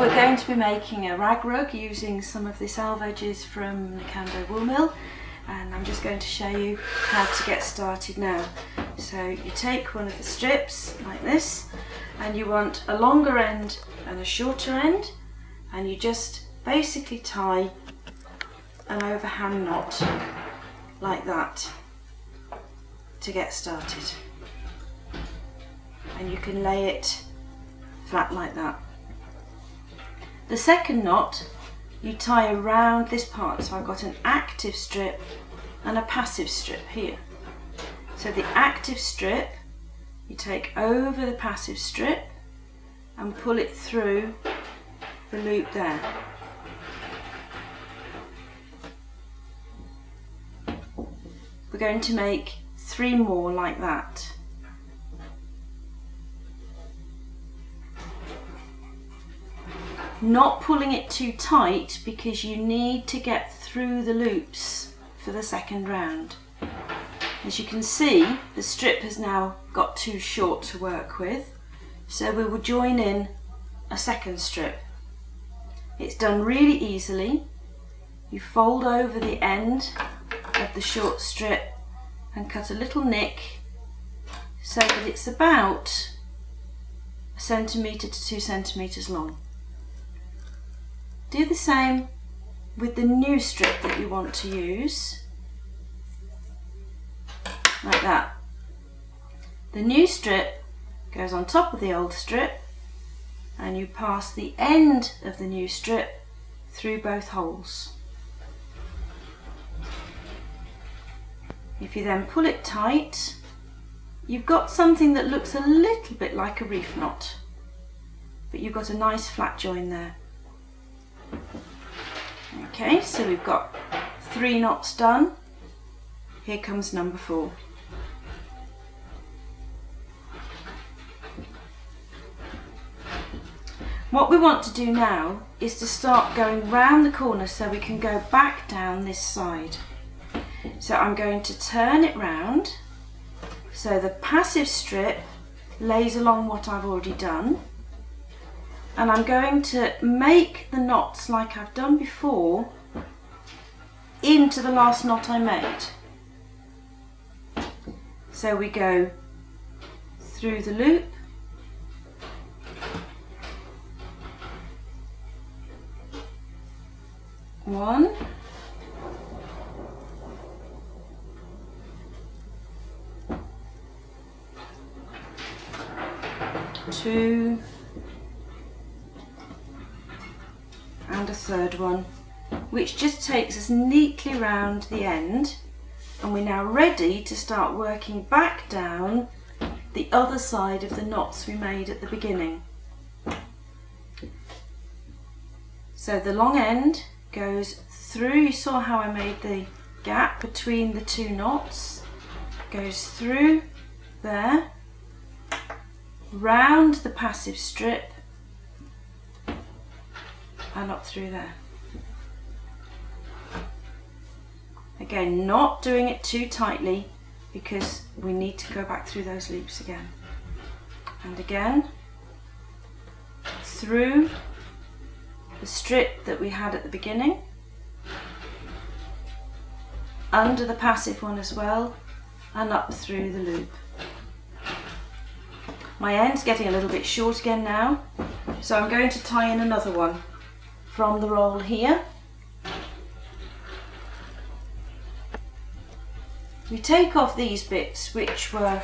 we're going to be making a rag rug using some of the selvedges from Knockando Woolmill, and I'm just going to show you how to get started now. So you take one of the strips like this, and you want a longer end and a shorter end, and you just basically tie an overhand knot like that to get started, and you can lay it flat like that. The second knot you tie around this part, so I've got an active strip and a passive strip here. So the active strip you take over the passive strip and pull it through the loop there. We're going to make 3 more like that. Not pulling it too tight because you need to get through the loops for the second round. As you can see, the strip has now got too short to work with, so we will join in a second strip. It's done really easily. You fold over the end of the short strip and cut a little nick so that it's about 1 centimetre to 2 centimetres long. Do the same with the new strip that you want to use, like that. The new strip goes on top of the old strip, and you pass the end of the new strip through both holes. If you then pull it tight, you've got something that looks a little bit like a reef knot, but you've got a nice flat join there. Okay, so we've got 3 knots done. Here comes number 4. What we want to do now is to start going round the corner so we can go back down this side. So I'm going to turn it round so the passive strip lays along what I've already done, and I'm going to make the knots like I've done before into the last knot I made. So we go through the loop, one, two, and a third one, which just takes us neatly round the end, and we're now ready to start working back down the other side of the knots we made at the beginning. So the long end goes through, you saw how I made the gap between the 2 knots, goes through there, round the passive strip and up through there. Again, not doing it too tightly because we need to go back through those loops again. And again, through the strip that we had at the beginning, under the passive one as well, and up through the loop. My end's getting a little bit short again now, so I'm going to tie in another one from the roll here. We take off these bits which were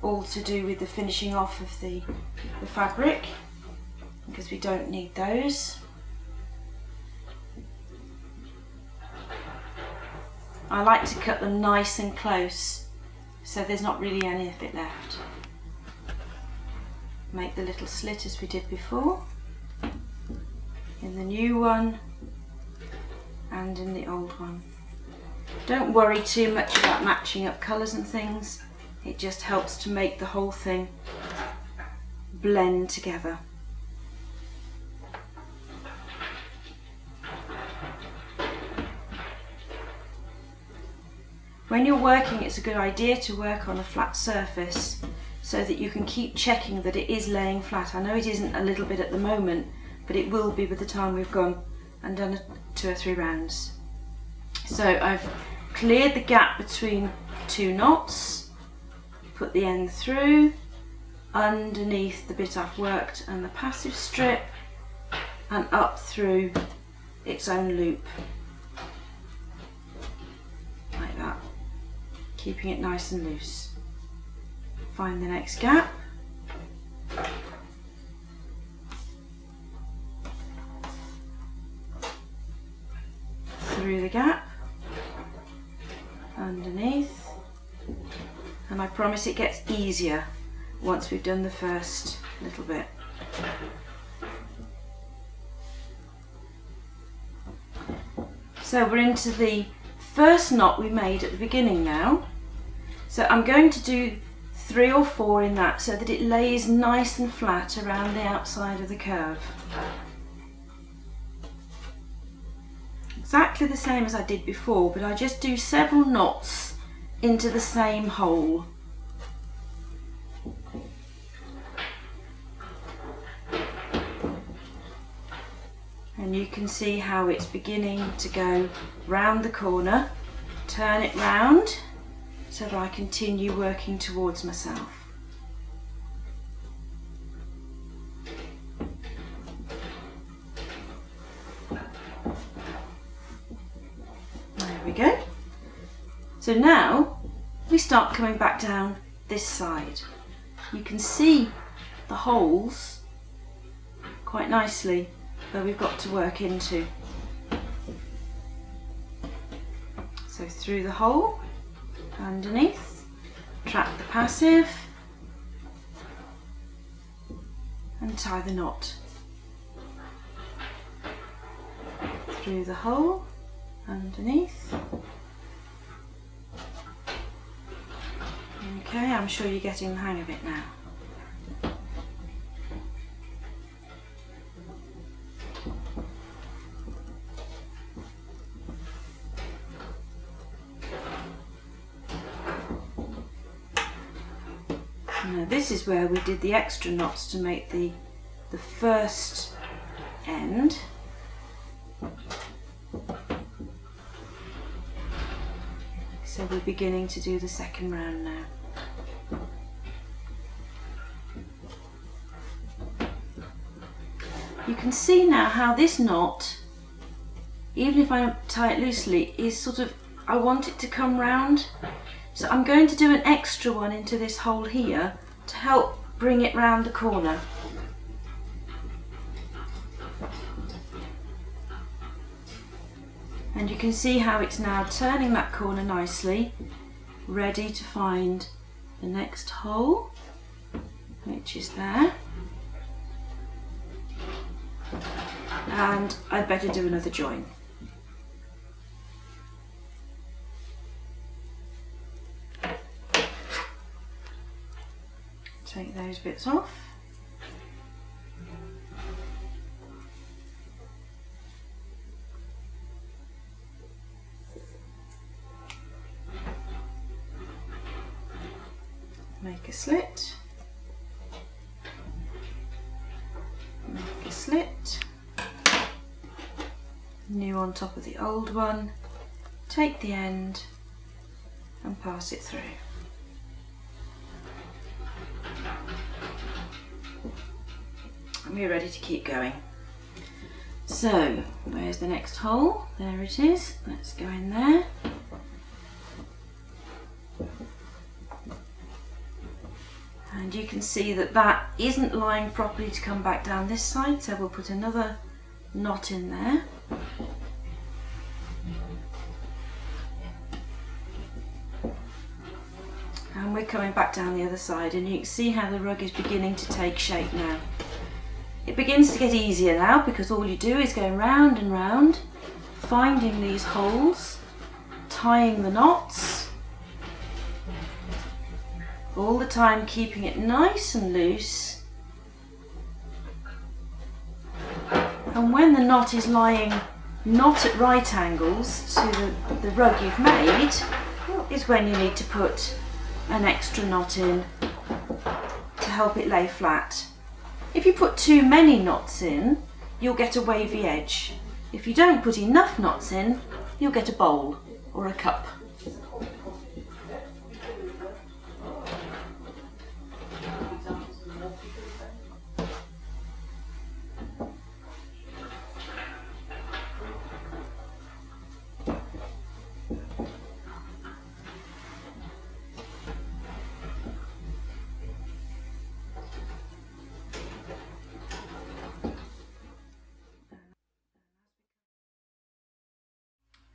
all to do with the finishing off of the fabric, because we don't need those. I like to cut them nice and close so there's not really any of it left. Make the little slit as we did before, in the new one and in the old one. Don't worry too much about matching up colours and things, it just helps to make the whole thing blend together. When you're working, it's a good idea to work on a flat surface so that you can keep checking that it is laying flat. I know it isn't a little bit at the moment, but it will be by the time we've gone and done 2 or 3 rounds. So I've cleared the gap between 2 knots, put the end through, underneath the bit I've worked and the passive strip, and up through its own loop, like that, keeping it nice and loose. Find the next gap, through the gap, underneath, and I promise it gets easier once we've done the first little bit. So we're into the first knot we made at the beginning now. So I'm going to do 3 or 4 in that so that it lays nice and flat around the outside of the curve. Exactly the same as I did before, but I just do several knots into the same hole. And you can see how it's beginning to go round the corner. Turn it round so that I continue working towards myself. There we go. So now we start coming back down this side. You can see the holes quite nicely where we've got to work into. So through the hole, underneath, trap the passive and tie the knot. Through the hole, underneath. Okay, I'm sure you're getting the hang of it now. Now this is where we did the extra knots to make the first end. So we're beginning to do the second round now. You can see now how this knot, even if I tie it loosely, is sort of, I want it to come round. So I'm going to do an extra one into this hole here to help bring it round the corner. And you can see how it's now turning that corner nicely, ready to find the next hole, which is there. And I'd better do another join. Take those bits off. Make a slit. Make a slit. New on top of the old one. Take the end and pass it through. And we're ready to keep going. So, where's the next hole? There it is. Let's go in there. And you can see that that isn't lying properly to come back down this side, so we'll put another knot in there. And we're coming back down the other side, and you can see how the rug is beginning to take shape now. It begins to get easier now because all you do is go round and round, finding these holes, tying the knots, all the time keeping it nice and loose. And when the knot is lying not at right angles to the rug you've made, is when you need to put an extra knot in to help it lay flat. If you put too many knots in, you'll get a wavy edge. If you don't put enough knots in, you'll get a bowl or a cup.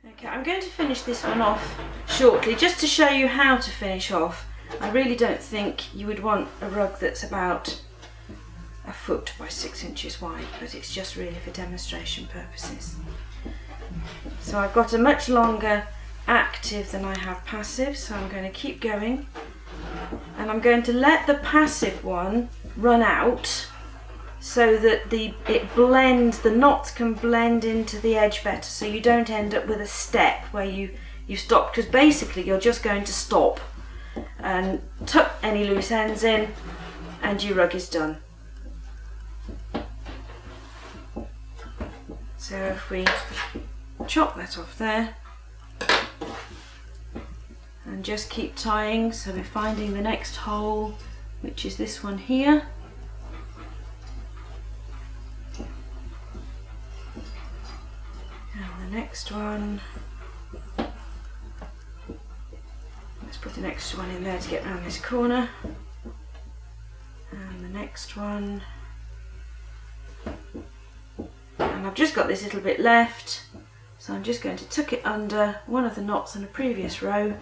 Okay, I'm going to finish this one off shortly just to show you how to finish off. I really don't think you would want a rug that's about a foot by 6 inches wide, but it's just really for demonstration purposes. So I've got a much longer active than I have passive, so I'm going to keep going, and I'm going to let the passive one run out so that the knots can blend into the edge better, so you don't end up with a step where you stop, because basically you're just going to stop and tuck any loose ends in and your rug is done. So if we chop that off there and just keep tying, so we're finding the next hole, which is this one here. Next one, let's put an extra one in there to get around this corner, and the next one, and I've just got this little bit left, so I'm just going to tuck it under one of the knots in a previous row